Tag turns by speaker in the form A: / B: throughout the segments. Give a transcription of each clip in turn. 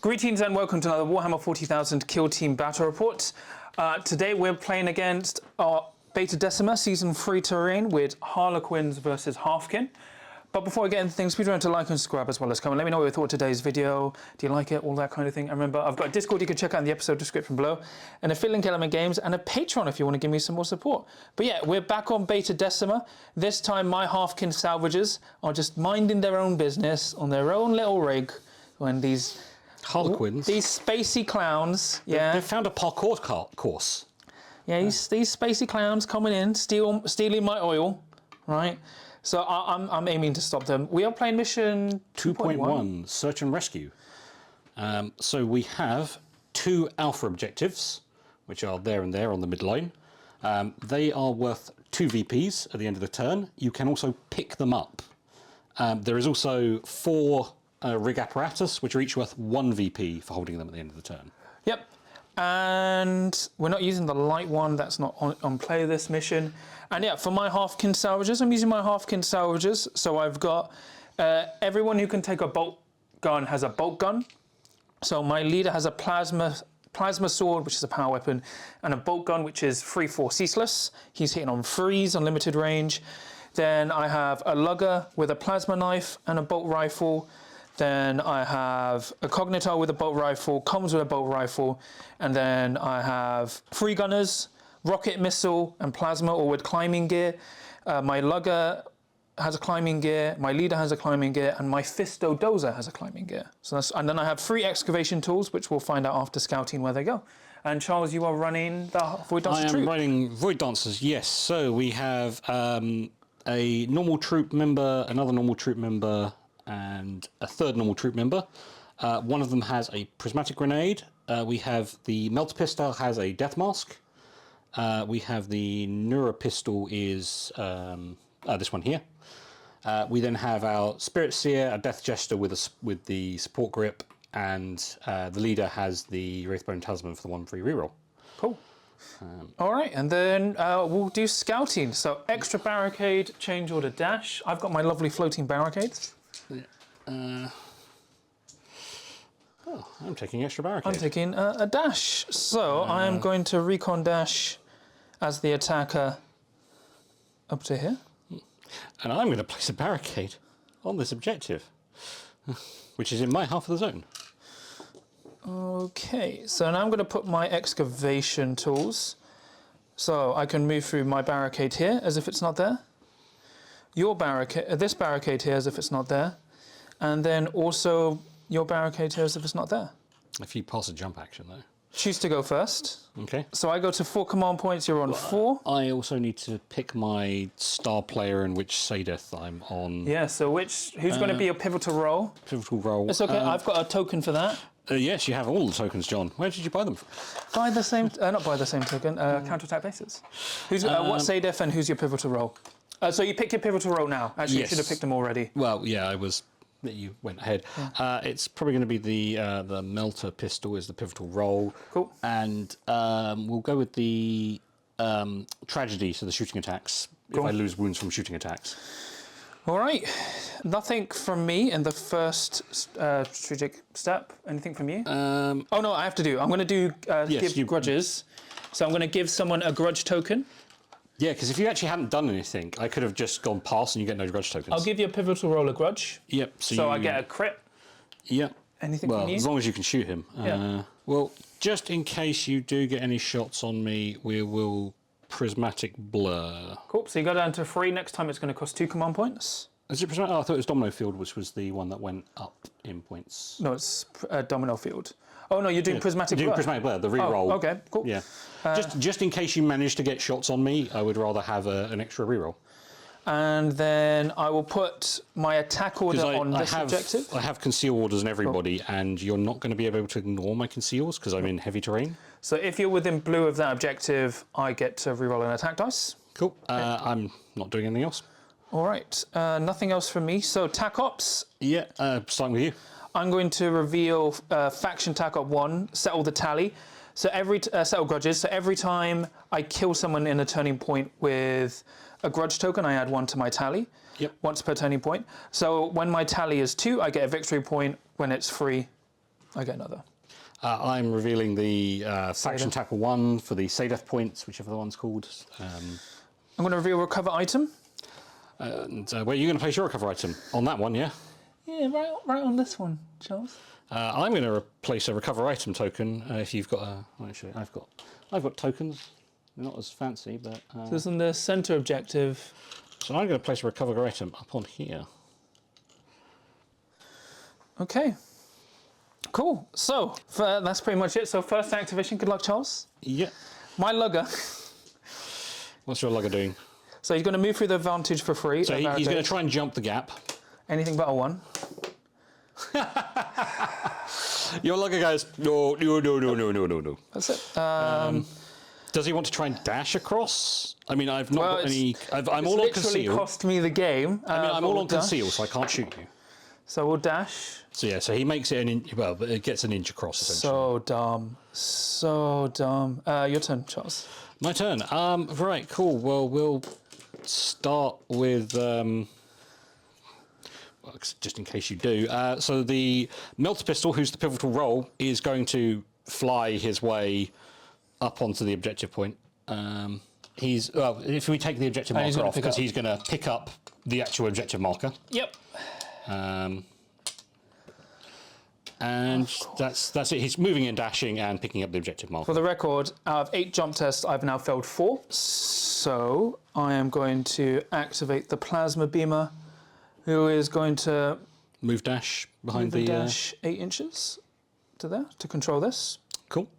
A: Greetings and welcome to another Warhammer 40,000 Kill Team Battle Report. Today we're playing against our Bheta-Decima Season 3 terrain with Harlequins versus Hearthkyn. But before I get into things, please remember to like and subscribe as well as comment. Let me know what you thought of today's video. Do you like it? All that kind of thing. And remember, I've got a Discord you can check out in the episode description below, and a KinLynk Element Games, and a Patreon if you want to give me some more support. But yeah, we're back on Bheta-Decima. This time my Hearthkyn Salvagers are just minding their own business on their own little rig when these
B: Harlequins.
A: These spacey clowns, yeah.
B: They found a parkour course.
A: Yeah, these spacey clowns coming in, stealing my oil, right? So I'm aiming to stop them. We are playing mission 2.1,
B: Search and Rescue. So we have 2 alpha objectives, which are there and there on the midline. They are worth 2 VPs at the end of the turn. You can also pick them up. There is also 4 rig apparatus, which are each worth 1 VP for holding them at the end of the turn.
A: Yep. And we're not using the light one, that's not on play this mission. And yeah, for my Hearthkyn Salvagers, I'm using my Hearthkyn Salvagers. So I've got everyone who can take a bolt gun has a bolt gun. So my leader has a plasma sword, which is a power weapon, and a bolt gun, which is 3/4 ceaseless. He's hitting on 3s on limited range. Then I have a Lugger with a plasma knife and a bolt rifle. Then I have a Kognitarr with a bolt rifle, comes with a bolt rifle, and then I have 3 gunners, rocket missile, and plasma, all with climbing gear. My Lugger has a climbing gear, my leader has a climbing gear, and my Fisto Dozr has a climbing gear. So and then I have 3 excavation tools, which we'll find out after scouting where they go. And Charles, you are running the Void Dancer Troupe.
B: I am running Void Dancers, yes. So we have a normal troop member, another normal troop member, and a 3rd normal troop member. One of them has a prismatic grenade. We have the melter pistol has a death mask. We have the Neuro pistol is this one here. We then have our Spirit Seer, a Death Jester with the support grip, and the leader has the Wraithbone Talisman for the 1 free reroll.
A: Cool. All right, and then we'll do scouting. So extra barricade, change order dash. I've got my lovely floating barricades.
B: I'm taking extra barricade.
A: I'm taking a dash. So I am going to recon dash as the attacker up to here.
B: And I'm going to place a barricade on this objective, which is in my half of the zone.
A: Okay, so now I'm going to put my excavation tools. So I can move through my barricade here as if it's not there. Your barricade, this barricade here as if it's not there. And then also your barricade here as if it's not there.
B: If you pass a jump action though.
A: Choose to go first.
B: Okay.
A: So I go to 4 command points, you're on 4.
B: I also need to pick my star player and which Sadeth I'm on.
A: Yeah, so who's going to be your pivotal role?
B: Pivotal role.
A: It's okay, I've got a token for that.
B: Yes, you have all the tokens, John. Where did you buy them from?
A: Buy the same, not buy the same token, counter-attack basis. Who's what Sadeth and who's your pivotal role? So you pick your pivotal role now. Actually,
B: yes.
A: You should have picked them already.
B: Well, yeah, you went ahead. Yeah. It's probably going to be the melter pistol is the pivotal role.
A: Cool.
B: And we'll go with the tragedy, so the shooting attacks. Cool. If I lose wounds from shooting attacks.
A: All right. Nothing from me in the first strategic step. Anything from you? Oh no, I have to do. I'm going to do give grudges. So I'm going to give someone a grudge token.
B: Yeah, because if you actually hadn't done anything, I could have just gone past and you get no grudge tokens.
A: I'll give you a pivotal roll of grudge.
B: Yep.
A: So I get a crit.
B: Yep.
A: Anything from you?
B: Well, as long as you can shoot him.
A: Yeah.
B: Well, just in case you do get any shots on me, we will prismatic blur.
A: Cool. So you go down to 3. Next time it's going to cost 2 command points.
B: Is it prismatic? Oh, I thought it was domino field, which was the one that went up in points.
A: No, it's domino field. Oh no, you're doing prismatic blur.
B: You're doing prismatic blur, the reroll.
A: Oh, okay, cool.
B: Yeah. Just in case you manage to get shots on me, I would rather have an extra reroll.
A: And then I will put my attack order on this objective.
B: I have conceal orders on everybody, and you're not going to be able to ignore my conceals because I'm in heavy terrain.
A: So if you're within blue of that objective, I get to reroll an attack dice.
B: Cool. I'm not doing anything else.
A: All right. Nothing else from me. So TAC Ops.
B: Yeah. Starting with you.
A: I'm going to reveal faction TAC Op 1, settle the tally. So settle grudges. So every time I kill someone in a turning point with a grudge token, I add 1 to my tally.
B: Yep.
A: Once per turning point. So when my tally is 2, I get a victory point. When it's 3, I get another.
B: I'm revealing the faction tackle 1 for the Sadeth points, whichever the one's called.
A: I'm going to reveal recover item.
B: And where are you going to place your recover item? On that one, yeah?
A: Yeah, right on this one, Charles.
B: I'm going to replace a recover item token. If you've got a, actually, I've got tokens. They're not as fancy, but.
A: So this is on the center objective.
B: So I'm going to place a recover item up on here.
A: Okay. Cool. So that's pretty much it. So first activation. Good luck, Charles.
B: Yeah.
A: My Lugger.
B: What's your Lugger doing?
A: So he's going to move through the advantage for free.
B: So he's going to try and jump the gap.
A: Anything but a 1.
B: Your Lugger goes, no.
A: That's it.
B: Does he want to try and dash across? I mean, I've not got any. I'm all on conceal.
A: It's literally cost me the game.
B: I mean, I'm all on conceal, so I can't shoot you.
A: So we'll dash.
B: So yeah, so he makes it an inch. Well, but it gets an inch across essentially.
A: So dumb. So dumb. Your turn, Charles.
B: My turn. Right. Cool. Well, we'll start with. Well, just in case you do. So the Melter Pistol, who's the pivotal role, is going to fly his way up onto the objective point. If we take the objective marker off, because he's going to pick up the actual objective marker.
A: Yep.
B: And that's it. He's moving and dashing and picking up the objective marker.
A: For the record, out of 8 jump tests, I've now failed 4. So I am going to activate the Plasma Beamer, who is going to
B: move dash behind the
A: dash 8 inches to there to control this.
B: Cool.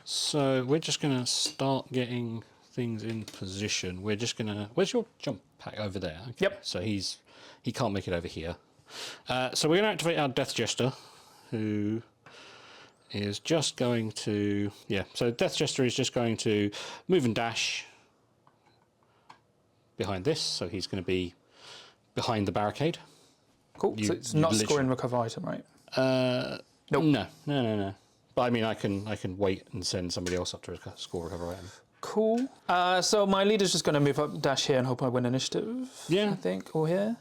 B: So we're just going to start getting things in position. We're just going to. Where's your jump pack over there? Okay.
A: Yep.
B: So he can't make it over here. So we're going to activate our Death Jester, who is just going to. Yeah. So Death Jester is just going to move and dash behind this. So he's going to be behind the barricade.
A: Cool. So it's not scoring recover item, right?
B: Nope. No. But I mean, I can wait and send somebody else up to score recover item.
A: Cool. So my leader's just going to move up, dash here, and hope I win initiative.
B: Yeah.
A: I think, or here.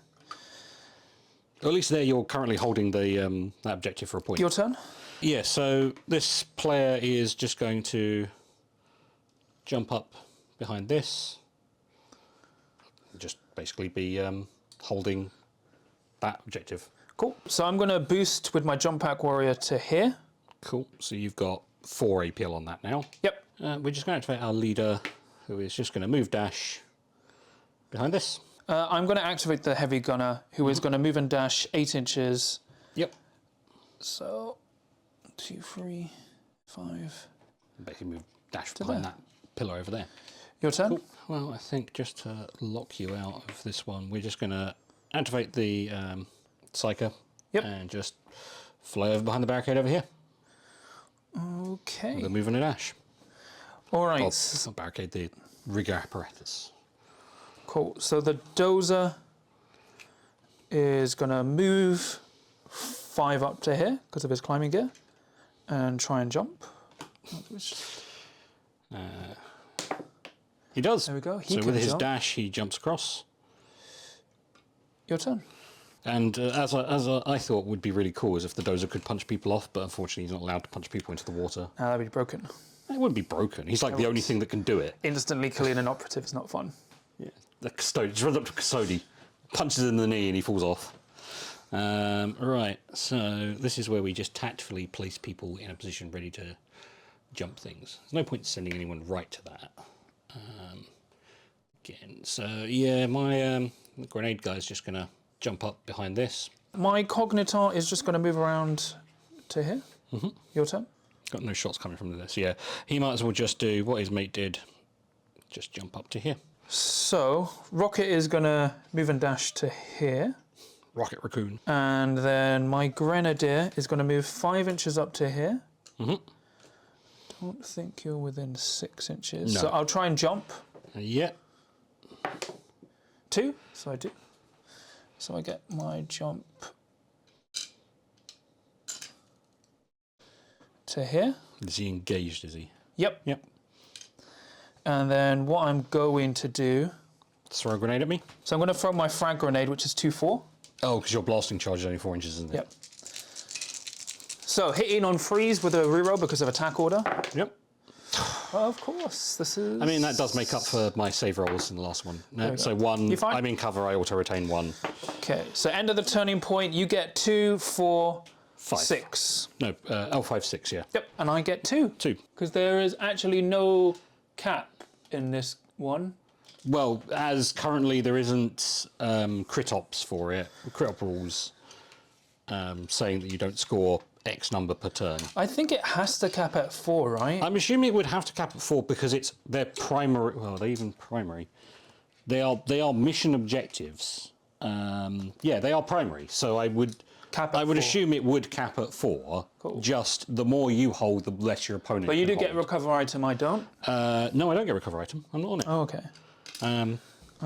B: Or at least there, you're currently holding the that objective for a point.
A: Your turn.
B: Yeah. So this player is just going to jump up behind this. Just basically be holding that objective.
A: Cool. So I'm going to boost with my jump pack warrior to here.
B: Cool. So you've got 4 APL on that now.
A: Yep.
B: We're just going to activate our leader, who is just going to move dash behind this.
A: I'm going to activate the heavy gunner, who is going to move and dash 8 inches.
B: Yep.
A: So 2, 3, 5.
B: Basically move dash behind that pillar over there.
A: Your turn.
B: Cool. Well, I think just to lock you out of this one, we're just going to activate the Psyker.
A: Yep.
B: And just fly over behind the barricade over here.
A: Okay.
B: We're moving a dash.
A: All right.
B: Not barricade, the rigger apparatus.
A: Cool. So the Dozr is going to move 5 up to here because of his climbing gear and try and jump.
B: He does.
A: There we go.
B: So with his dash, he jumps across.
A: Your turn.
B: And as I thought would be really cool is if the Dozr could punch people off, but unfortunately he's not allowed to punch people into the water.
A: That'd be broken.
B: It wouldn't be broken. He's like the only thing that can do it.
A: Instantly killing an operative is not fun.
B: Yeah. The custody just runs up to custody, punches in the knee, and he falls off. Right. So this is where we just tactfully place people in a position ready to jump things. There's no point sending anyone right to that. Again. So yeah, my grenade guy's just gonna jump up behind this.
A: My Kognitarr is just going to move around to here. Mm-hmm. Your turn.
B: Got no shots coming from this. Yeah, he might as well just do what his mate did. Just jump up to here.
A: So Rocket is going to move and dash to here.
B: Rocket Raccoon.
A: And then my Grenadier is going to move 5 inches up to here.
B: Mm-hmm.
A: Don't think you're within 6 inches.
B: No.
A: So I'll try and jump.
B: Yeah.
A: 2. So I do. So I get my jump to here.
B: Is he engaged, is he?
A: Yep.
B: Yep.
A: And then what I'm going to do...
B: Throw a grenade at me?
A: So I'm going to throw my frag grenade, which is 2-4.
B: Oh, because your blasting charge is only 4 inches, isn't it?
A: Yep. So hitting on freeze with a reroll because of attack order.
B: Yep.
A: Of course, this is...
B: I mean, that does make up for my save rolls in the last one. No, so one,
A: You fine?
B: I'm in cover, I auto-retain 1.
A: Okay, so end of the turning point, you get 2, 4,
B: 5.
A: 6.
B: No, L5, 6, yeah.
A: Yep, and I get 2.
B: 2.
A: Because there is actually no cap in this one.
B: Well, as currently there isn't crit ops for it, crit op rules saying that you don't score X number per turn.
A: I think it has to cap at 4, right?
B: I'm assuming it would have to cap at 4 because it's their primary. Well, they even primary. They are mission objectives. Yeah, they are primary. So I would
A: Cap at
B: I would
A: 4.
B: assume it would cap at 4.
A: Cool.
B: Just the more you hold, the less your opponent.
A: But you do
B: can
A: get
B: hold.
A: recover item, I don't.
B: No, I don't get recover item. I'm not on it.
A: Oh, okay. I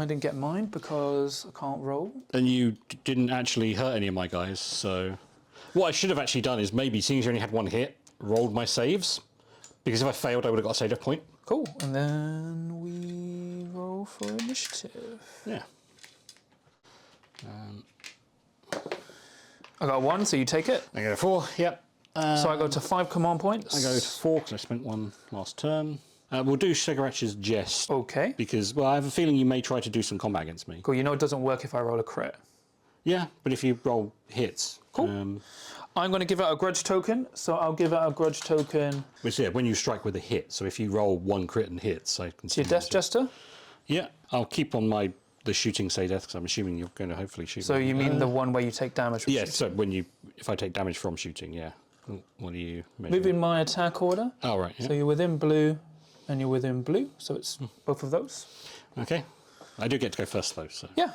A: didn't get mine because I can't roll.
B: And you didn't actually hurt any of my guys, so... What I should have actually done is maybe, seeing as you only had 1 hit, rolled my saves. Because if I failed, I would have got a save death point.
A: Cool. And then we roll for initiative.
B: Yeah.
A: I got 1, so you take it.
B: I go to 4, yep.
A: So I go to 5 command points.
B: I go to 4 because I spent 1 last turn. We'll do Shegaratch's Jest.
A: Okay.
B: Because, well, I have a feeling you may try to do some combat against me.
A: Cool. You know it doesn't work if I roll a crit.
B: Yeah, but if you roll hits...
A: Cool. I'm going to give out a grudge token, so I'll give out a grudge token.
B: Which, yeah, when you strike with a hit. So if you roll 1 crit and hits, I can see...
A: Your Death Jester?
B: Yeah, I'll keep on the shooting say death because I'm assuming you're going to hopefully shoot.
A: So
B: me.
A: you mean the one where you take damage from
B: Yeah,
A: shooting?
B: so if I take damage from shooting, yeah. What do you measure?
A: Moving my attack order.
B: Oh, right. Yeah.
A: So you're within blue and you're within blue, so it's both of those.
B: Okay. I do get to go first, though, so...
A: Yeah.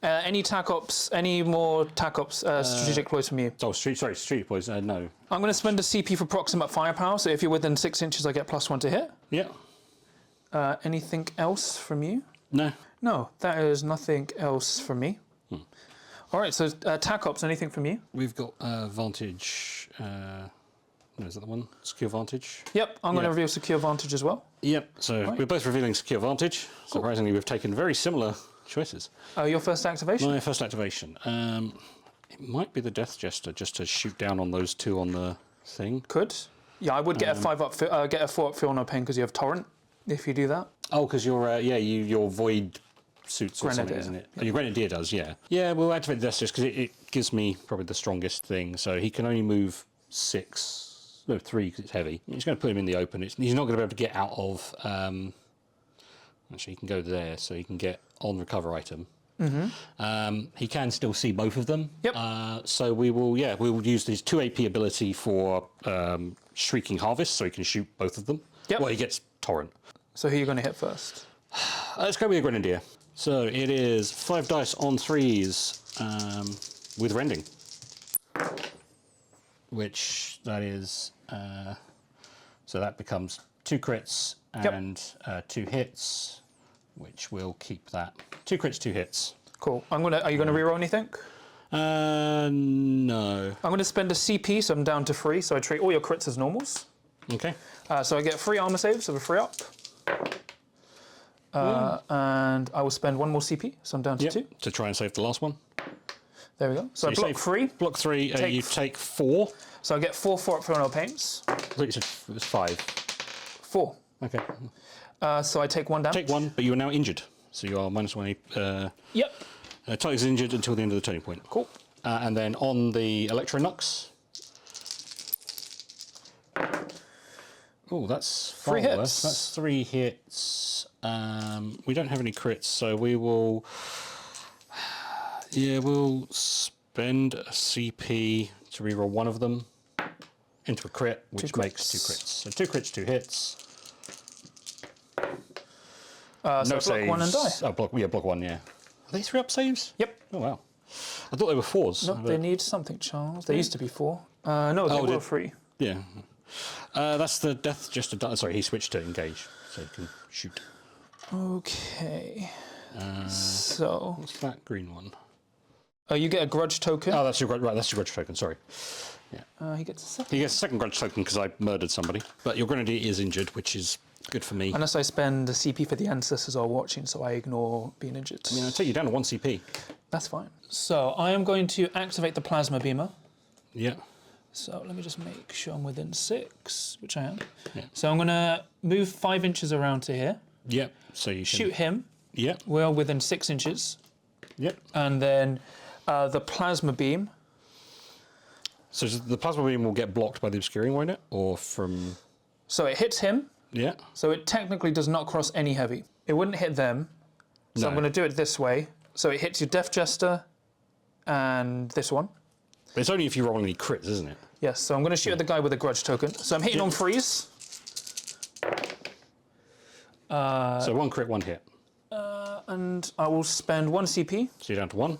A: Any tac ops, any more tac ops, strategic ploys from you?
B: Oh, street boys, no.
A: I'm going to spend a CP for proximate firepower, so if you're within 6 inches, I get +1 to hit.
B: Yeah.
A: Anything else from you?
B: No.
A: No, that is nothing else from me. All right, so tac ops, anything from you?
B: We've got Vantage... no, is that the one? Secure Vantage?
A: Yep, I'm going to reveal secure vantage as well.
B: Yep, so we're both revealing Secure Vantage. Cool. Surprisingly, we've taken very similar choices.
A: Your first activation?
B: My first activation. It might be the Death Jester, just to shoot down on those 2 on the thing.
A: Could. Yeah, I would get a 5 up, get a 4 up, feel no pain because you have Torrent. If you do that.
B: Oh, because you're your Void suits or
A: Grenadier.
B: something, isn't it? Yeah. Oh, your Grenadier does, yeah. Yeah, we'll activate the Death Jester because it gives me probably the strongest thing. So he can only move 3 because it's heavy. He's going to put him in the open. He's not going to be able to get out of. Actually, he can go there, so he can get on recover item. He can still see both of them.
A: Yep.
B: So we will use his 2 AP ability for Shrieking Harvest, so he can shoot both of them.
A: Yep.
B: Well, he gets Torrent.
A: So who are you going to hit first?
B: Let's go with a Grenadier. So it is 5 dice on 3s with rending. Which that is, so that becomes 2 crits and 2 hits, which will keep that. 2 crits, 2 hits.
A: Cool. Are you going to reroll anything?
B: No.
A: I'm going to spend a CP, so I'm down to 3, so I treat all your crits as normals.
B: Okay.
A: So I get 3 armor saves of a 3 up. And I will spend 1 more CP, so I'm down to 2.
B: To try and save the last one.
A: There we go. So I block 3.
B: Block 3, you take 4.
A: So I get 4 up for no pains.
B: I think it was 5.
A: 4.
B: Okay.
A: So I take 1 damage.
B: Take 1, but you are now injured. So you are -1.
A: Yep.
B: Target is injured until the end of the turning point.
A: Cool.
B: And then on the Electronux. Oh, that's
A: 3 hits.
B: Worse. That's 3 hits. We don't have any crits, so we will. Yeah, we'll spend a CP to reroll 1 of them into a crit, which makes 2 crits. So 2 crits, 2 hits.
A: So
B: no
A: block
B: saves.
A: 1 and die.
B: Oh, block 1, yeah. Are they 3 up saves?
A: Yep.
B: Oh, wow. I thought they were 4s.
A: No, they need something, Charles. They used to be 4. No, they were 3.
B: Yeah. That's the Death Jester. Sorry, he switched to engage, so he can shoot.
A: Okay. So.
B: What's that green one?
A: You get a grudge token.
B: Oh, that's your grudge token. Sorry.
A: Yeah. He gets a 2nd.
B: He gets a 2nd grudge token because I murdered somebody. But your Grenadier is injured, which is good for me.
A: Unless I spend the CP for the ancestors are watching, so I ignore being injured.
B: I mean, I'll take you down to 1 CP.
A: That's fine. So I am going to activate the plasma beamer.
B: Yeah.
A: So let me just make sure I'm within 6, which I am.
B: Yeah.
A: So I'm going to move 5 inches around to here.
B: Yep. So you can
A: Shoot him.
B: Yep.
A: We're within 6 inches.
B: Yep.
A: And then the plasma beam.
B: So the plasma beam will get blocked by the obscuring, won't it? Or from...
A: So it hits him.
B: Yeah.
A: So it technically does not cross any heavy. It wouldn't hit them. So I'm going to do it this way. So it hits your Death Jester and this one.
B: But it's only if you roll any crits, isn't it?
A: Yes, so I'm going to shoot at the guy with a grudge token. So I'm hitting on freeze.
B: So 1 crit, 1 hit.
A: And I will spend 1 CP.
B: So you're down to 1.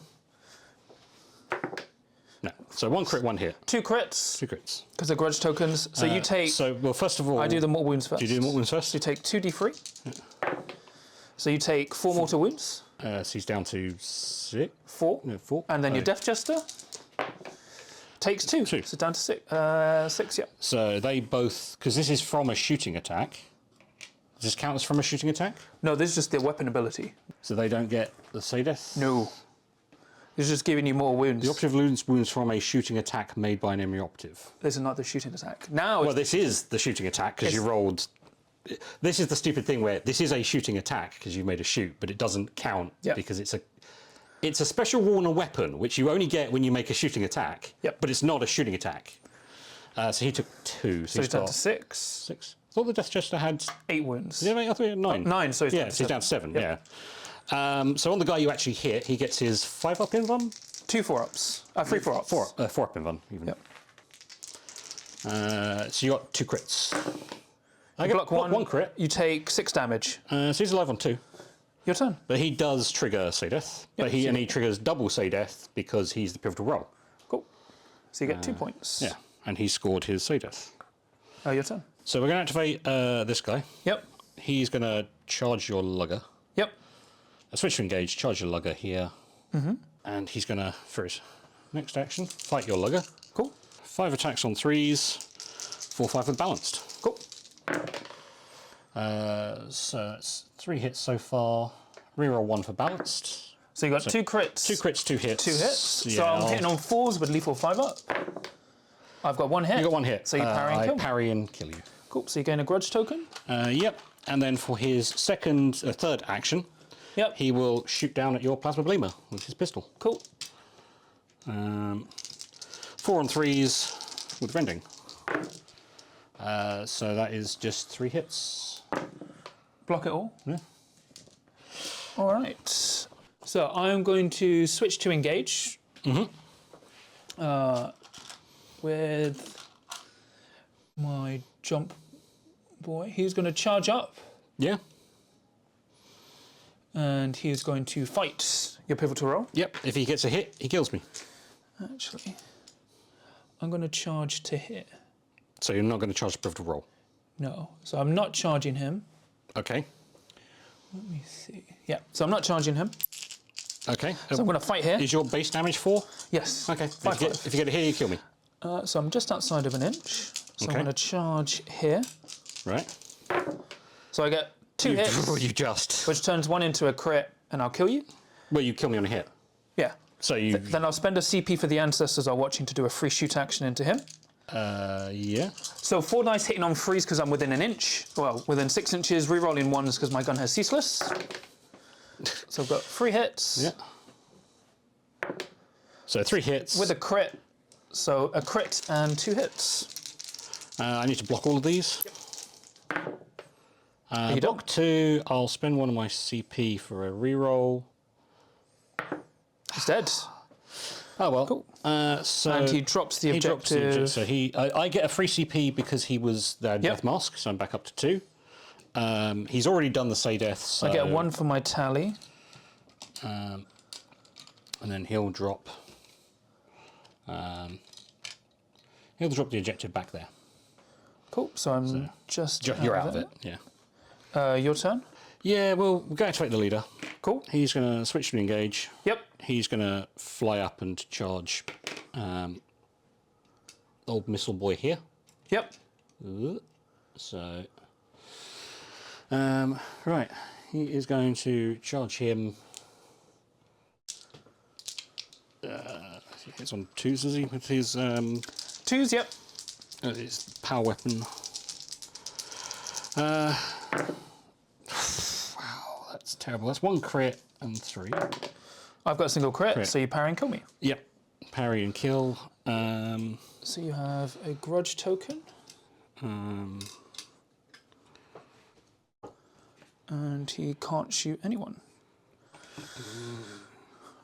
B: No. So 1 crit, 1 hit.
A: 2 crits.
B: 2 crits.
A: Because they're grudge tokens. So you take...
B: So, well, first of all...
A: I do the mortal wounds first.
B: Do you do the mortal wounds first?
A: So you take 2d3. Yeah. So you take 4 mortal wounds.
B: So he's down to 6.
A: 4.
B: No, 4.
A: And then your Death Jester takes 2.
B: 2.
A: So down to 6. 6, yeah.
B: So they both... Because this is from a shooting attack. Does this count as from a shooting attack?
A: No, this is just their weapon ability.
B: So they don't get the say death?
A: No. It's just giving you more wounds.
B: The operative wounds from a shooting attack made by an enemy operative.
A: This is not the shooting attack. Now
B: Well, this is the shooting attack because you rolled... This is the stupid thing where this is a shooting attack because you made a shoot, but it doesn't count because it's a special rule on weapon, which you only get when you make a shooting attack, but it's not a shooting attack. So he took 2.
A: So he's down
B: got
A: to 6.
B: 6. I thought the Death Jester had...
A: 8 wounds.
B: Yeah, I thought he had 9.
A: 9, so he's down to 7.
B: So he's down to 7,
A: Yep.
B: yeah. So on the guy you actually hit, he gets his 5 up in one?
A: 2 4-ups. 3 4-ups.
B: 4 up in one, even.
A: Yep.
B: So you got 2 crits. I
A: Block 1
B: crit.
A: You take 6 damage.
B: So he's alive on 2.
A: Your turn.
B: But he does trigger say death.
A: Yep,
B: But he triggers double say death because he's the pivotal role.
A: Cool. So you get 2 points.
B: Yeah, and he scored his say death.
A: Your turn.
B: So we're going to activate this guy.
A: Yep.
B: He's going to charge your Lugger.
A: Yep.
B: Switch to engage, charge your Lugger here. And he's going to, for his next action, fight your Lugger.
A: Cool.
B: 5 attacks on 3s, 4, 5 with balanced.
A: Cool.
B: So it's 3 hits so far. Reroll 1 for balanced.
A: So you got 2 crits.
B: 2 crits, 2 hits.
A: 2 hits.
B: Yeah,
A: So I'm hitting on 4s with lethal 5 up. I've got 1 hit.
B: You got 1 hit.
A: So you parry and kill.
B: I parry and kill you.
A: Cool. So you gain a grudge token.
B: Yep. And then for his third action,
A: Yep.
B: he will shoot down at your plasma bleamer with his pistol.
A: Cool.
B: 4 on 3s with rending. So that is just 3 hits.
A: Block it all.
B: Yeah.
A: All right. So I'm going to switch to engage. With my jump boy. He's going to charge up.
B: Yeah.
A: And he's going to fight your pivotal roll.
B: Yep. If he gets a hit, he kills me.
A: Actually, I'm going to charge to hit.
B: So you're not going to charge the pivotal roll?
A: No. So I'm not charging him.
B: Okay.
A: Let me see. Yeah. So I'm not charging him.
B: Okay.
A: So I'm going to fight here.
B: Is your base damage 4?
A: Yes.
B: Okay.
A: 5,
B: If you get a hit, you kill me.
A: So I'm just outside of an inch. So I'm going to charge here.
B: Right.
A: So I get 2 hits.
B: You just.
A: Which turns 1 into a crit, and I'll kill you.
B: Well, you kill me on a hit.
A: Yeah.
B: So you.
A: Then I'll spend a CP for the ancestors are watching to do a free shoot action into him.
B: Yeah.
A: So 4 dice hitting on freeze because I'm within an inch. Well, within 6 inches. Rerolling 1s because my gun has ceaseless. So I've got 3 hits.
B: Yeah. So 3 hits.
A: With a crit. So a crit and 2 hits.
B: I need to block all of these.
A: You
B: Block 2, I'll spend 1 of my CP for a reroll.
A: He's dead.
B: Oh well.
A: Cool.
B: So
A: And he drops the objective.
B: So I get a free CP because he was the Death Mask, so I'm back up to 2. He's already done the say death. So,
A: I get 1 for my tally.
B: And then he'll drop. He'll drop the objective back there.
A: Cool. So I'm just.
B: You're out of it. Yeah.
A: Your turn.
B: Yeah. Well, we're going to activate the leader.
A: Cool.
B: He's going to switch to engage.
A: Yep.
B: He's going to fly up and charge old missile boy here.
A: Yep.
B: So, right, he is going to charge him. It's on 2s, is he? With his
A: 2s, yep.
B: It's power weapon. Wow, that's terrible. That's 1 crit and 3.
A: I've got a single crit, so you parry and kill me.
B: Yep, parry and kill.
A: So you have a grudge token. And he can't shoot anyone.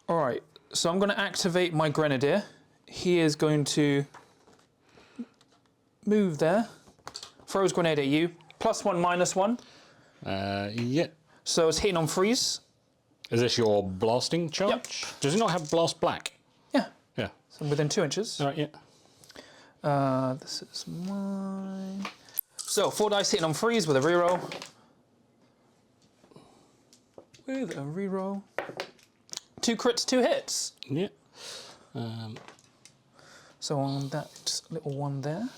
A: All right, so I'm going to activate my Grenadier. He is going to move there, throws grenade at you, +1, -1.
B: Yeah.
A: So it's hitting on freeze.
B: Is this your blasting charge?
A: Yep.
B: Does it not have blast black?
A: Yeah.
B: Yeah.
A: So within 2 inches.
B: All right, yeah.
A: This is mine. So 4 dice hitting on freeze with a reroll. With a reroll. 2 crits, 2 hits.
B: Yeah.
A: So on that little one there.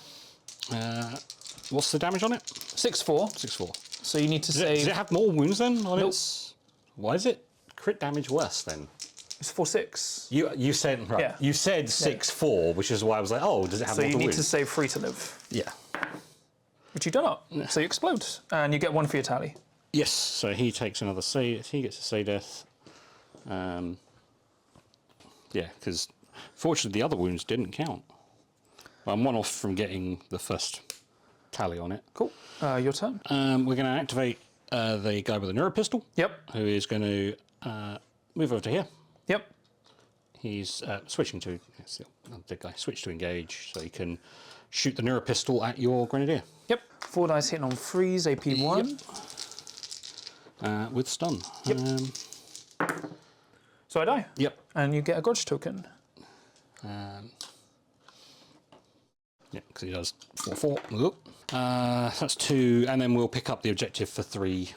B: What's the damage on it?
A: 6/4.
B: 6/4.
A: So you need to
B: Does
A: save.
B: it have more wounds then on
A: Nope.
B: its? Why is it crit damage worse then?
A: It's 4/6.
B: You said right.
A: Yeah.
B: You said 6/4, which is why I was like, oh, does it have
A: So
B: more
A: you need
B: wounds?
A: to save 3 to live,
B: Yeah.
A: which you do not. So you explode, and you get 1 for your tally.
B: Yes. So he takes another save. He gets a save death. Yeah, because fortunately the other wounds didn't count. I'm 1 off from getting the first tally on it.
A: Cool. Your turn.
B: We're going to activate the guy with the Neuro pistol.
A: Yep.
B: Who is going to move over to here.
A: Yep.
B: He's switching to the guy. Switch to engage, so he can shoot the Neuro pistol at your Grenadier.
A: Yep. 4 dice hitting on freeze, AP 1.
B: With stun.
A: Yep. So I die.
B: Yep.
A: And you get a grudge token.
B: Yeah, because he does 4/4. That's 2, and then we'll pick up the objective for 3.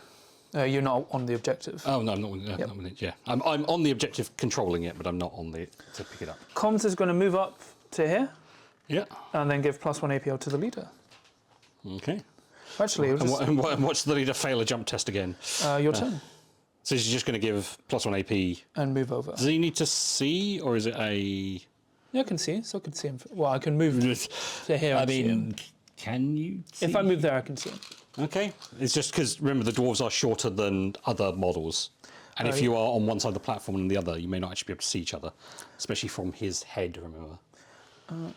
A: You're not on the objective.
B: Oh no, I'm not. Not with it. Yeah, I'm on the objective controlling it, but I'm not on the to pick it up.
A: Comms is going to move up to here,
B: Yeah.
A: and then give +1 APL to the leader.
B: Okay.
A: Actually, it was just,
B: And watch the leader fail a jump test again.
A: your turn.
B: So he's just going to give +1 AP.
A: And move over.
B: Does he need to see, or is it a?
A: Yeah, I can see. So I can see him. Well, I can move to here.
B: I
A: and see him.
B: mean, can you? See?
A: If I move there, I can see him.
B: Okay. It's just because remember the dwarves are shorter than other models, and if you are on one side of the platform and the other, you may not actually be able to see each other, especially from his head. Remember.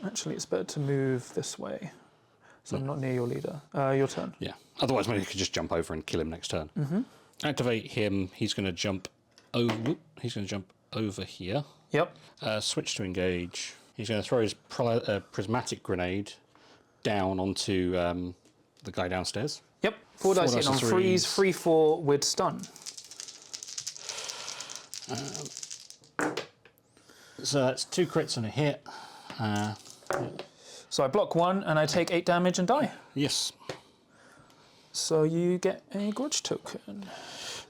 A: Actually, it's better to move this way, so I'm not near your leader. Your turn.
B: Yeah. Otherwise, maybe you could just jump over and kill him next turn. Activate him. He's going to jump over. He's going to jump over here.
A: Yep.
B: Switch to engage. He's going to throw his prismatic grenade down onto the guy downstairs.
A: Yep. 4 dice hitting on freeze, 3/4 with stun.
B: So that's 2 crits and a hit.
A: So I block 1 and I take 8 damage and die.
B: Yes.
A: So you get a grudge token.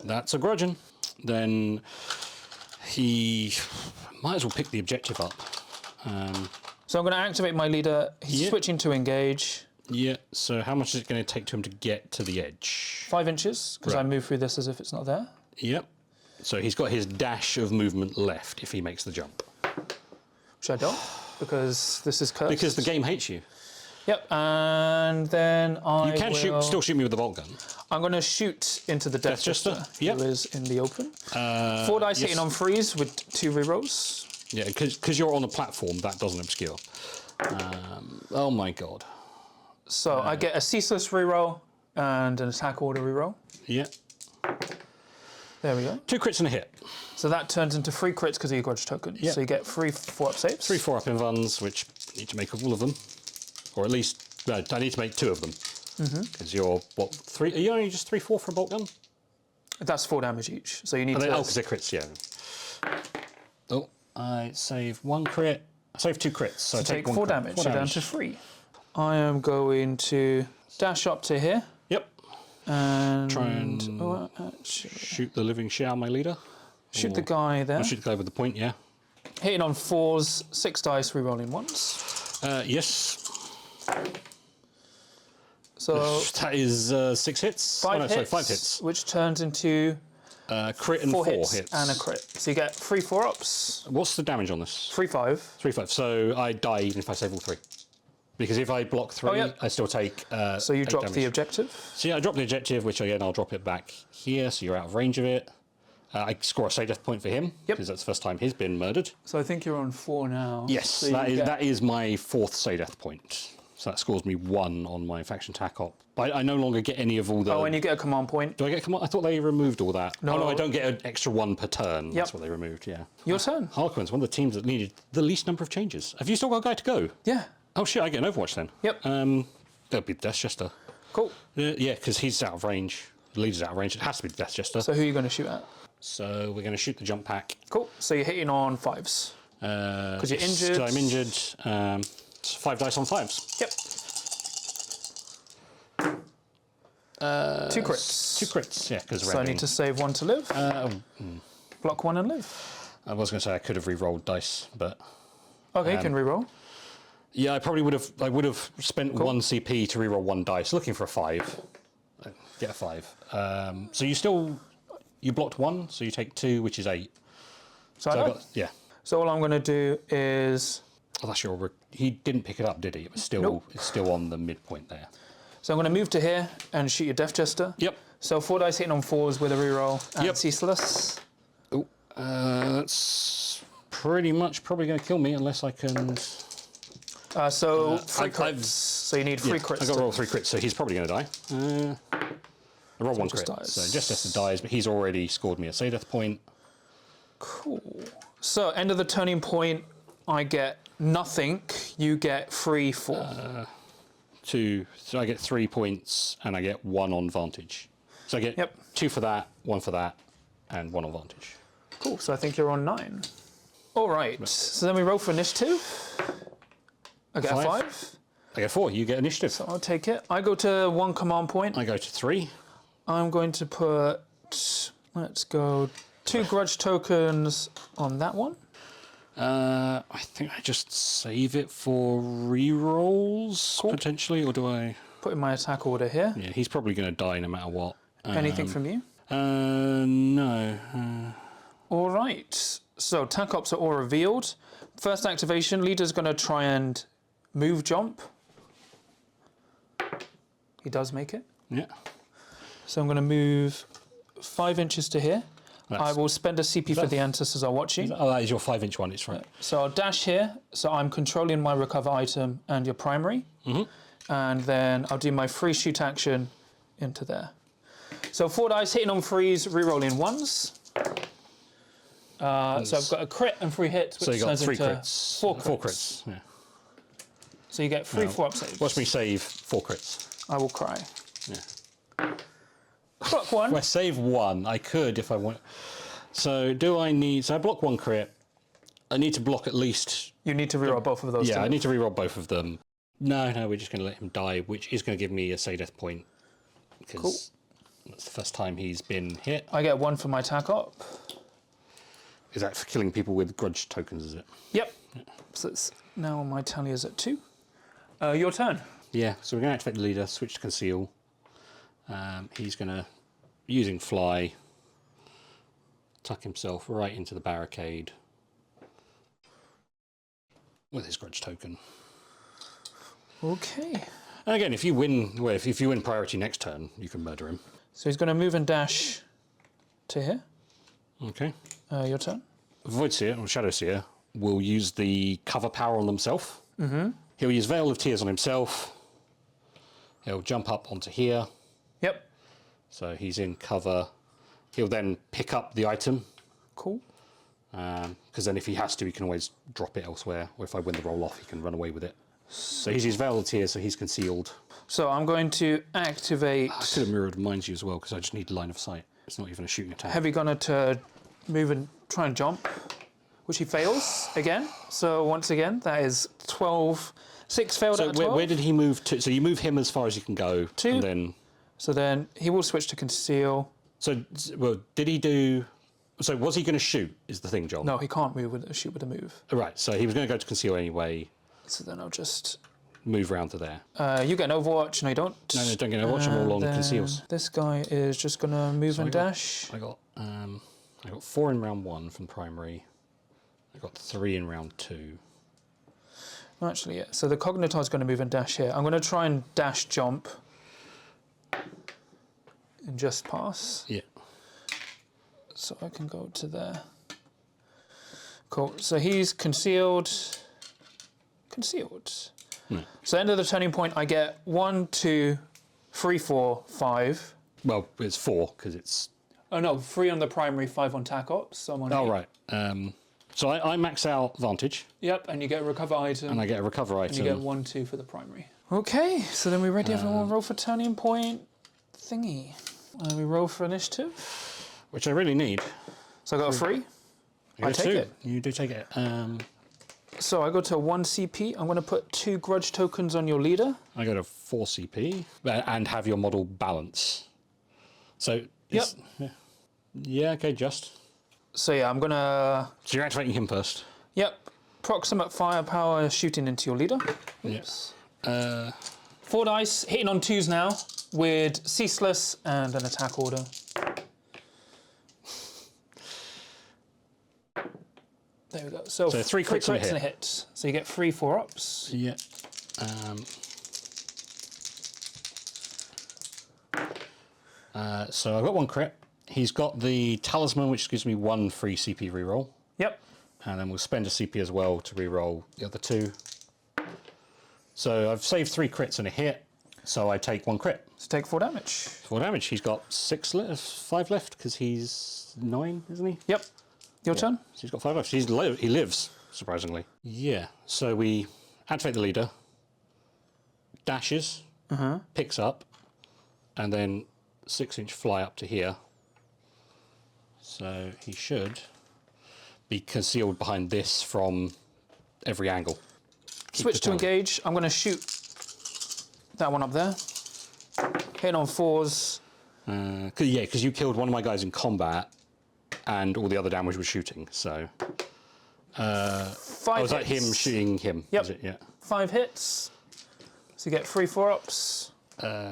B: That's a grudgeon. Then he might as well pick the objective up.
A: So I'm going to activate my leader. He's switching to engage.
B: Yeah, so how much is it going to take to him to get to the edge?
A: 5 inches, because I move through this as if it's not there.
B: Yep. So he's got his dash of movement left if he makes the jump.
A: Which I don't, because this is cursed.
B: Because the game hates you.
A: Yep, and then I
B: You can still shoot me with the bolt gun.
A: I'm going to shoot into the Death Jester,
B: Yep.
A: who is in the open. 4 dice hitting on freeze with 2 rerolls.
B: Yeah, because you're on a platform, that doesn't obscure. Oh my god.
A: So I get a ceaseless reroll and an attack order reroll.
B: Yeah.
A: There we go.
B: 2 crits and a hit.
A: So that turns into 3 crits because of your grudge token.
B: Yep.
A: So you get 3 4-up saves.
B: 3 4-up invuns, which I need to make all of them. Or at least, no, I need to make 2 of them. Because you're, what, 3? Are you only just 3/4 for a bolt gun?
A: That's 4 damage each. So you need to...
B: Oh, because they're crits, yeah. Oh, I save 1 crit. I save 2 crits. So I
A: take
B: 1
A: 4
B: crit.
A: damage.
B: 4
A: So down
B: damage.
A: to 3. I am going to dash up to here.
B: Yep.
A: And...
B: Try and
A: actually,
B: shoot the living shit out of my leader.
A: shoot the guy there.
B: I'll shoot the guy with the point, yeah.
A: Hitting on 4s, 6 dice, rerolling once.
B: Yes.
A: So
B: That is 6 hits.
A: 5
B: Oh, no,
A: hits,
B: sorry, 5 hits.
A: which turns into
B: Crit and
A: 4
B: 4
A: hits, and a crit. So you get 3 4-ups,
B: What's the damage on this?
A: 3 5.
B: 3 5. So I die even if I save all 3. Because if I block 3,
A: yep.
B: I still take.
A: So you
B: 8
A: drop
B: damage.
A: the objective.
B: So yeah, I drop the objective, which again I'll drop it back here, so you're out of range of it. I score a save death point for him because that's the first time he's been murdered.
A: So I think you're on 4 now.
B: Yes,
A: so
B: that is my 4th save death point. So that scores me 1 on my faction tac op. But I no longer get any of all the.
A: Oh, and you get a command point.
B: Do I get command? I thought they removed all that.
A: No,
B: oh, no, I don't get an extra 1 per turn.
A: Yep.
B: That's what they removed. Yeah.
A: Your turn.
B: Harlequins, one of the teams that needed the least number of changes. Have you still got a guy to go?
A: Yeah.
B: Oh shit! I get an Overwatch then.
A: Yep.
B: That'll be Death Jester.
A: Cool.
B: Yeah, because he's out of range. The leader's out of range. It has to be Death Jester.
A: So who are you going to shoot at?
B: So we're going to shoot the jump pack.
A: Cool. So you're hitting on 5s. Because you're injured.
B: So I'm injured. It's 5 dice on 5s.
A: Yep. 2 crits.
B: 2 crits, yeah, because
A: So I need to save 1 to live. Block 1 and live.
B: I was going to say I could have re-rolled dice, but
A: Okay, you can reroll.
B: yeah, I probably would have. I would have spent 1 CP to re-roll 1 dice, looking for a 5. Get a 5. So you blocked 1, so you take 2, which is 8.
A: So I got,
B: yeah.
A: So all I'm going to do is.
B: Oh, that's your. He didn't pick it up, did he? It was still.
A: Nope.
B: It's still on the midpoint there.
A: So I'm going to move to here and shoot your Death Jester.
B: Yep.
A: So 4 dice hitting on 4s with a reroll and
B: Yep.
A: ceaseless.
B: Oh, that's pretty much probably going to kill me unless I can.
A: So 3 crits. So you need 3 crits.
B: I got to roll 3 crits, so he's probably going to die. I roll 1
A: just
B: crit,
A: dies.
B: so Jester dies, but he's already scored me a save death point.
A: Cool. So end of the turning point, I get nothing. You get 3, 4.
B: 2, so I get 3 points, and I get 1 on vantage. So I get 2 for that, 1 for that, and 1 on vantage.
A: Cool. So I think you're on 9. All right. So then we roll for initiative. I get a 5.
B: I get 4. You get initiative.
A: So I'll take it. I go to 1 command point.
B: I go to 3.
A: I'm going to put, let's go, 2 grudge tokens on that one.
B: I think I just save it for re-rolls, potentially, or do I?
A: Put in my attack order here.
B: Yeah, he's probably going to die no matter what.
A: Anything from you?
B: No.
A: All right. So tac ops are all revealed. First activation, leader's going to try and move jump. He does make it.
B: Yeah.
A: So I'm going to move 5 inches to here. I will spend a CP for the ancestors are watching.
B: Oh, that is your 5-inch one, it's right.
A: So I'll dash here. So I'm controlling my recover item and your primary. And then I'll do my free shoot action into there. So 4 dice hitting on 3s, rerolling 1s. So I've got a crit and 3 hits, which
B: So you got
A: turns
B: 3
A: into
B: crits.
A: 4 crits.
B: 4 crits, yeah.
A: So you get 3 4-up saves.
B: Watch me save 4 crits.
A: I will cry.
B: Yeah.
A: Block 1.
B: If I save 1, I could if I want. So do I need... So I block 1 crit. I need to block at least...
A: You need to reroll both of those.
B: Yeah, I need to reroll both of them. No, we're just going to let him die, which is going to give me a save death point. Because that's the first time he's been hit.
A: I get 1 for my tac op.
B: Is that for killing people with grudge tokens, is it?
A: Yep. So it's now my tally is at 2. Your turn.
B: Yeah, so we're going to activate the leader, switch to conceal. He's going to, using fly, tuck himself right into the barricade with his grudge token.
A: Okay.
B: And again, if you win, well, if you win priority next turn, you can murder him.
A: So he's going to move and dash to here.
B: Okay.
A: Your turn.
B: Voidseer, or Shadowseer, will use the cover power on himself. He'll use Veil of Tears on himself. He'll jump up onto here.
A: Yep.
B: So he's in cover. He'll then pick up the item.
A: Cool.
B: Because then if he has to, he can always drop it elsewhere. Or if I win the roll off, he can run away with it. So he's used Veil of Tears, so he's concealed.
A: So I'm going to activate...
B: I could have mirrored Minds you as well, because I just need line of sight. It's not even a shooting attack.
A: Heavy Gunner to move and try and jump, which he fails again. So once again, that is 12. 6 failed out of 12.
B: Where did he move to? So you move him as far as you can go.
A: 2.
B: And then...
A: So then he will switch to conceal.
B: So, well, did he do... So was he going to shoot, is the thing, John?
A: No, he can't move with shoot with a move.
B: Right, so he was going to go to conceal anyway.
A: So then I'll just...
B: Move round to there.
A: You get an Overwatch. No, you don't.
B: No, don't get an Overwatch. I'm all on conceals.
A: This guy is just going to move and dash.
B: I got 4 in round 1 from primary. I got 3 in round 2.
A: Well, actually, yeah. So the Kognitarr is going to move and dash here. I'm going to try and dash jump and just pass.
B: Yeah.
A: So I can go to there. Cool. So he's concealed. Concealed. So end of the turning point, I get 1, 2, 3, 4, 5.
B: Well, it's 4 because it's.
A: Oh no, 3 on the primary, 5 on tack ops. So I'm on 8.
B: Right. So I max out Vantage.
A: Yep, and you get a recover item.
B: And I get a recover item.
A: And you get 1, 2 for the primary. Okay, so then we ready everyone roll for turning point thingy. And we roll for initiative.
B: Which I really need.
A: So I got a 3. I take it.
B: You do take it.
A: So I go to 1 CP. I'm going to put 2 grudge tokens on your leader.
B: I go to 4 CP and have your model balance. So yeah, okay, just.
A: So yeah, I'm going to...
B: So you're activating him first.
A: Yep. Proximate firepower shooting into your leader.
B: Yes.
A: 4 dice, hitting on 2s now with ceaseless and an attack order. There we go. So
B: 3 crits
A: and a hit. So you get 3 4-ups.
B: Yeah. So I've got 1 crit. He's got the talisman, which gives me 1 free CP reroll.
A: Yep.
B: And then we'll spend a CP as well to reroll the other 2. So I've saved 3 crits and a hit. So I take 1 crit.
A: So take 4 damage.
B: 4 damage. He's got 5 left because he's 9, isn't he?
A: Yep. Your turn.
B: So he's got 5 left. He lives, surprisingly. Yeah. So we activate the leader, dashes, picks up, and then 6-inch fly up to here. So he should be concealed behind this from every angle.
A: Switch to engage. I'm going to shoot that one up there. Hit on 4s.
B: Because you killed one of my guys in combat, and all the other damage was shooting. So,
A: 5
B: was that
A: hits.
B: him shooting him?
A: Yep.
B: Is it? Yeah.
A: 5 hits. So you get 3 4-ups.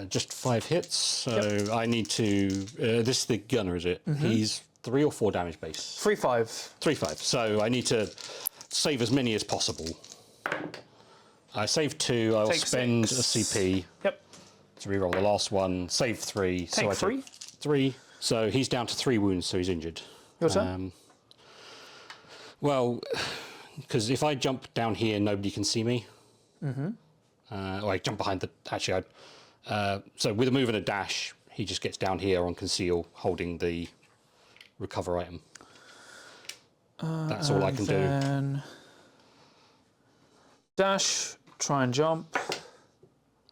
B: Just 5 hits. So I need to. This is the gunner, is it? He's 3 or 4 damage base.
A: 3 5.
B: 3 5. So I need to save as many as possible. I save 2. I'll
A: Take
B: spend
A: 6.
B: a CP.
A: Yep.
B: To reroll the last one. Save 3.
A: Take
B: so I
A: 3.
B: take 3. So he's down to 3 wounds. So he's injured.
A: Your turn.
B: Well, because if I jump down here, nobody can see me. Or I jump behind the. Actually, so with a move and a dash, he just gets down here on conceal, holding the recover item. That's all I can do.
A: Dash, try and jump,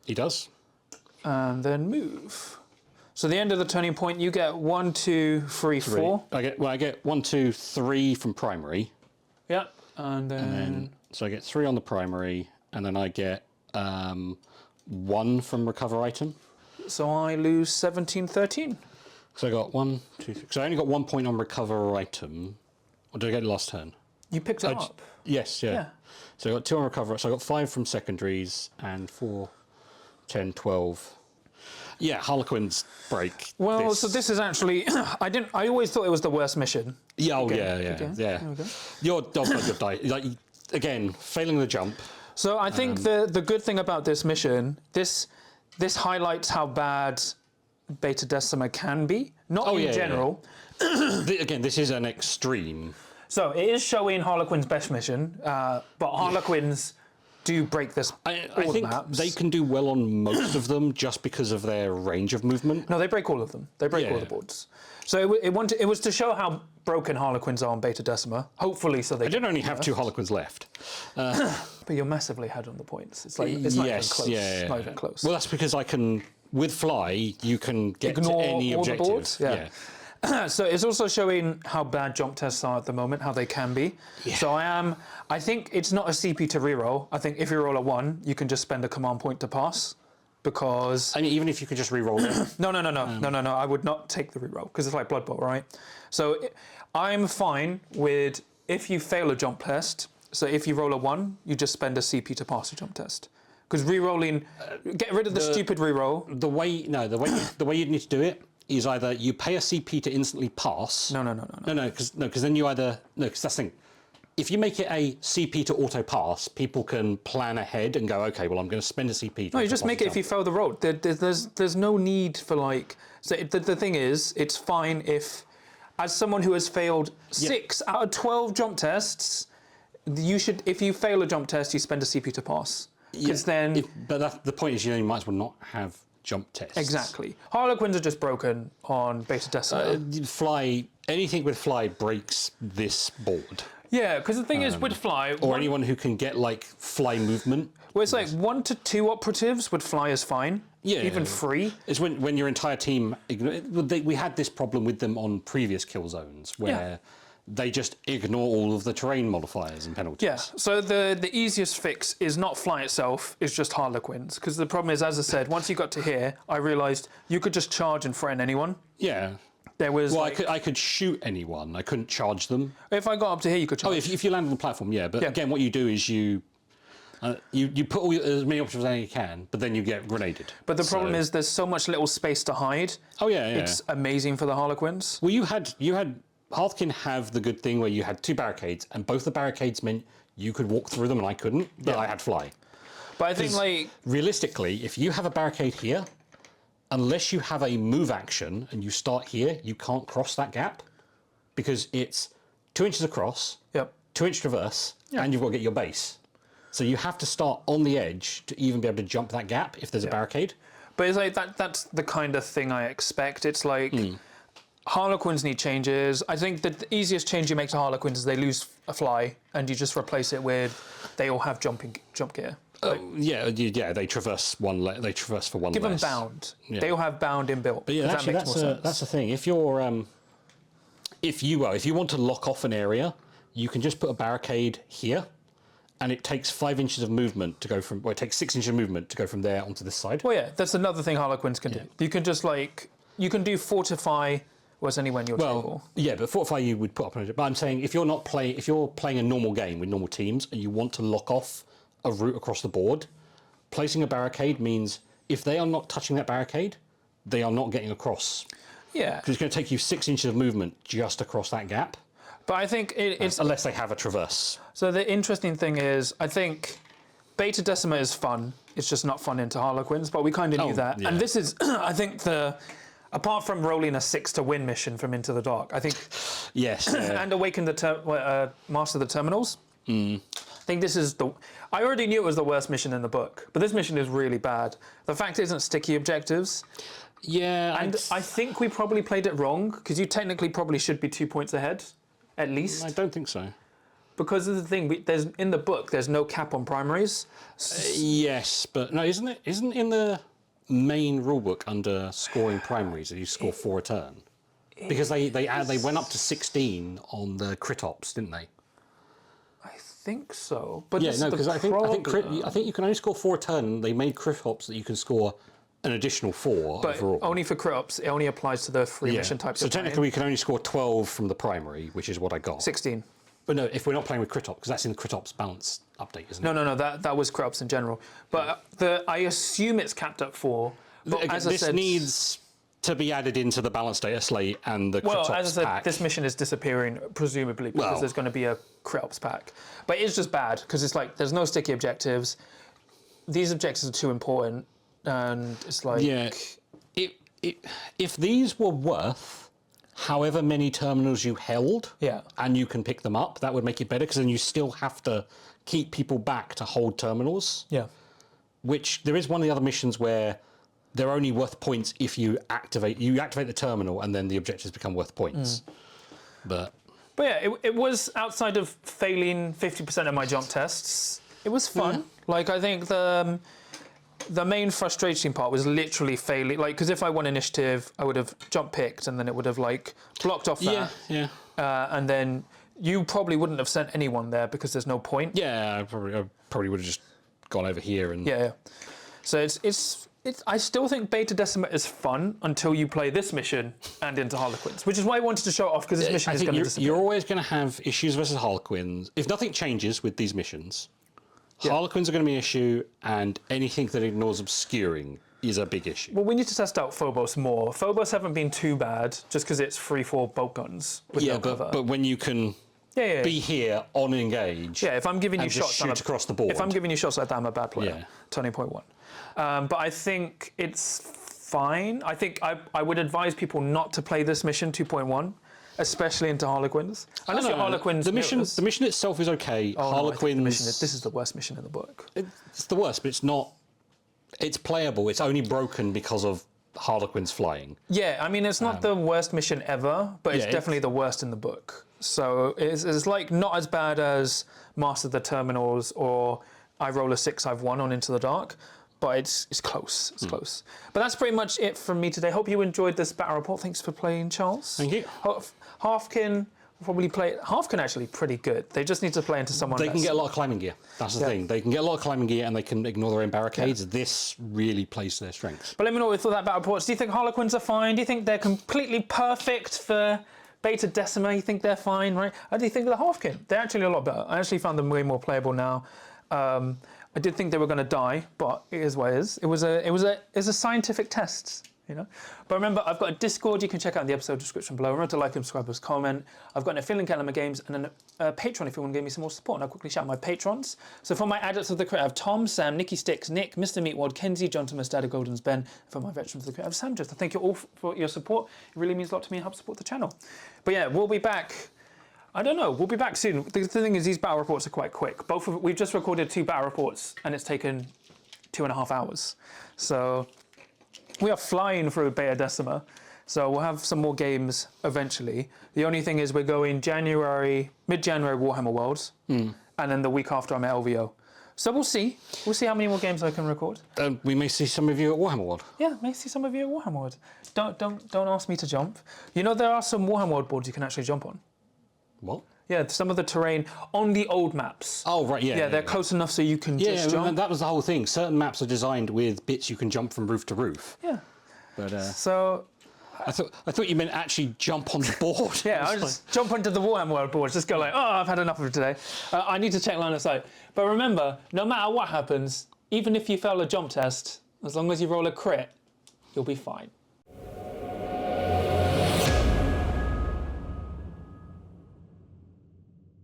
B: He does.
A: and then move. So the end of the turning point, you get 1 2 3 4.
B: I get 1 2 3 from primary.
A: Yep. And then
B: So I get 3 on the primary, and then I get 1 from recover item.
A: so I lose 17 13.
B: So I got 1 2 3. So I only got 1 point on recover item. Or did I get it last turn?
A: You picked it up.
B: Yes, yeah.
A: Yeah.
B: So I got 2 on recover. So I got 5 from secondaries and 4, 10, 12. Yeah, Harlequins break.
A: Well, so this is actually I always thought it was the worst mission.
B: Yeah,
A: Okay,
B: yeah.
A: there we go.
B: Your dog got your die. Like again, failing the jump.
A: So I think the good thing about this mission, this highlights how bad Bheta-Decima can be. Not in general.
B: Again, this is an extreme.
A: So it is showing Harlequin's best mission, but Harlequins do break this.
B: I think they can do well on most of them just because of their range of movement.
A: No, they break all of them. They break all the boards. So it was to show how broken Harlequins are on Bheta-Decima. Hopefully, so they.
B: I did only have 2 Harlequins left.
A: But you're massively ahead on the points. It's like it's not even close.
B: Yeah.
A: Not even close.
B: Well, that's because I can with fly. You can get
A: Ignore
B: to any
A: all
B: objective.
A: the boards. Yeah. So it's also showing how bad jump tests are at the moment, how they can be. Yeah. So I think it's not a CP to reroll. I think if you roll a 1, you can just spend a command point to pass, because.
B: I mean, even if you could just reroll it.
A: No. I would not take the reroll because it's like Blood Bowl, right? So I'm fine with if you fail a jump test. So if you roll a 1, you just spend a CP to pass a jump test. Because rerolling, get rid of the stupid reroll.
B: The way you'd need to do it is either you pay a CP to instantly pass.
A: No.
B: Because then you either because that's the thing. if you make it a CP to auto pass, people can plan ahead and go, okay, well, I'm going to spend a CP.
A: No, you just make it if you fail the roll. There's no need for like. So the thing is, it's fine if, as someone who has failed 6 out of 12 jump tests, you should. If you fail a jump test, you spend a CP to pass. Because
B: but the point is, you might as well not have jump tests.
A: Exactly. Harlequins are just broken on Beta-Decima.
B: Fly anything with fly breaks this board.
A: Yeah, because the thing is with fly,
B: or anyone who can get like fly movement.
A: Well, it's like 1 to 2 operatives with fly is fine.
B: Yeah,
A: even 3.
B: It's when your entire team. We had this problem with them on previous kill zones where they just ignore all of the terrain modifiers and penalties.
A: Yeah. So the easiest fix is not fly itself; it's just Harlequins. Because the problem is, as I said, once you got to here, I realised you could just charge and threaten anyone.
B: Yeah.
A: There was.
B: Well, I could shoot anyone. I couldn't charge them.
A: If I got up to here, you could charge.
B: Oh, if you land on the platform, yeah. But again, what you do is you put as many options as you can, but then you get grenaded.
A: But the problem is there's so much little space to hide.
B: Oh yeah, yeah.
A: It's amazing for the Harlequins.
B: Well, you had Hearthkyn have the good thing where you had 2 barricades, and both the barricades meant you could walk through them and I couldn't. But I had fly.
A: But I think like
B: realistically, if you have a barricade here, unless you have a move action and you start here, you can't cross that gap because it's 2 inches across, 2-inch traverse, and you've got to get your base. So you have to start on the edge to even be able to jump that gap if there's a barricade.
A: But it's like that's the kind of thing I expect. It's like Harlequins need changes. I think that the easiest change you make to Harlequins is they lose a fly and you just replace it with they all have jump gear. Like,
B: they traverse they traverse for one.
A: Give
B: less.
A: them bound. Yeah. They all have bound inbuilt.
B: But yeah, actually, that's the thing. If you're if you want to lock off an area, you can just put a barricade here, and it takes 5 inches of movement to go from. Well, it takes 6 inches of movement to go from there onto this side.
A: Well, yeah, that's another thing Harlequins can do. You can just you can do fortify. Was anywhere in your table?
B: Yeah, but fortify you would put up on it. But I'm saying if you're playing a normal game with normal teams and you want to lock off a route across the board, placing a barricade means if they are not touching that barricade, they are not getting across.
A: Yeah.
B: Because it's going to take you 6 inches of movement just across that gap.
A: But I think it's
B: unless they have a traverse.
A: So the interesting thing is, I think Beta-Decima is fun. It's just not fun into Harlequins, but we kind of knew that. Yeah. And this is, I think apart from rolling a 6 to win mission from Into the Dark, I think.
B: Yes.
A: And Awaken Master the Terminals. I think this is I already knew it was the worst mission in the book, but this mission is really bad. The fact it isn't sticky objectives.
B: Yeah.
A: And I think we probably played it wrong, because you technically probably should be 2 points ahead, at least.
B: I don't think so.
A: Because of the thing, in the book, there's no cap on primaries.
B: Yes, but no, isn't in the main rulebook under scoring primaries that you score 4 a turn? Because they went up to 16 on the crit ops, didn't they?
A: I think so. But
B: yeah, no, because I think you can only score 4 a turn. They made crit ops that you can score an additional 4
A: but
B: overall.
A: Only for crit ops. It only applies to the 3 mission types.
B: So technically, we can only score 12 from the primary, which is what I got.
A: 16.
B: But no, if we're not playing with crit ops, because that's in the crit ops balance update, isn't it?
A: No. That was crit ops in general. But I assume it's capped at 4. But
B: again,
A: as I said,
B: needs to be added into the balance data slate and the crit ops
A: as I said,
B: pack.
A: This mission is disappearing, presumably, because there's going to be a crit ops pack. But it's just bad, because it's like, there's no sticky objectives. These objectives are too important, and it's like...
B: Yeah, if these were worth however many terminals you held, and you can pick them up, that would make it better, because then you still have to keep people back to hold terminals.
A: Yeah.
B: Which, there is one of the other missions where they're only worth points if you activate the terminal, and then the objectives become worth points. But yeah,
A: it was, outside of failing 50% of my jump tests, it was fun. Like, I think the main frustrating part was literally failing. Like, because if I won initiative, I would have jump picked, and then it would have blocked off that.
B: Yeah.
A: And then you probably wouldn't have sent anyone there because there's no point.
B: Yeah, I probably would have just gone over here and.
A: Yeah. So it's I still think Beta-Decima is fun until you play this mission and into Harlequins, which is why I wanted to show it off, because this mission is going to disappear.
B: You're always going to have issues versus Harlequins. If nothing changes with these missions, Harlequins are going to be an issue, and anything that ignores obscuring is a big issue.
A: Well, we need to test out Phobos more. Phobos haven't been too bad, just because it's 3-4 bolt guns with no cover.
B: But when you can be here on engage.
A: Yeah, if I'm giving you
B: and
A: shots,
B: just shoot across the board.
A: If I'm giving you shots like that, I'm a bad player.
B: Yeah.
A: Turning point 1. But I think it's fine. I think I would advise people not to play this mission 2.1, especially into Harlequins. Unless you're Harlequins.
B: The mission itself is okay. Harlequins.
A: This is the worst mission in the book.
B: It's the worst, but it's not. It's playable. It's only broken because of Harlequins flying.
A: Yeah, I mean, it's not the worst mission ever, but it's definitely the worst in the book. So it's like not as bad as Master of the Terminals or I Roll a 6, I've won on Into the Dark, but it's close. It's close. But that's pretty much it from me today. Hope you enjoyed this battle report. Thanks for playing, Charles.
B: Thank you.
A: Hearthkyn will probably play. Hearthkyn actually pretty good. They just need to play into someone.
B: They can get a lot of climbing gear. That's the thing. They can get a lot of climbing gear and they can ignore their own barricades. Yeah. This really plays to their strengths. But
A: let me know what you thought of that battle report. Do you think Harlequins are fine? Do you think they're completely perfect for Beta-Decima? You think they're fine, right? How do you think of the Hearthkyn? They're actually a lot better. I actually found them way more playable now. I did think they were going to die, but it is what it is. It was a scientific test, you know. But remember, I've got a Discord. You can check out in the episode description below. Remember to like and subscribe, comment. I've got a KinLynk Element Games and then a Patreon if you want to give me some more support. And I'll quickly shout out my patrons. So for my adults of the crew, I have Tom, Sam, Nikki Sticks, Nick, Mr. Meatwad, Kenzie, John Thomas, Daddy Golden's Ben. And for my veterans of the crew, I have Sam. Just to thank you all for your support. It really means a lot to me and helps support the channel. But yeah, we'll be back. I don't know. We'll be back soon. The thing is, these battle reports are quite quick. We've just recorded 2 battle reports, and it's taken 2.5 hours. So we are flying through Beta-Decima. So we'll have some more games eventually. The only thing is, we're going mid-January Warhammer Worlds, and then the week after I'm at LVO. So we'll see. We'll see how many more games I can record.
B: We may see some of you at Warhammer World.
A: Yeah, may see some of you at Warhammer World. Don't ask me to jump. You know, there are some Warhammer World boards you can actually jump on.
B: What?
A: Yeah, some of the terrain on the old maps.
B: Oh, right, yeah.
A: Yeah, they're close enough so you can just jump.
B: That was the whole thing. Certain maps are designed with bits you can jump from roof to roof.
A: Yeah.
B: But
A: so
B: I thought you meant actually jump on the board.
A: Yeah, I just jump onto the Warhammer World board, just go like, oh, I've had enough of it today. I need to check line of sight. But remember, no matter what happens, even if you fail a jump test, as long as you roll a crit, you'll be fine.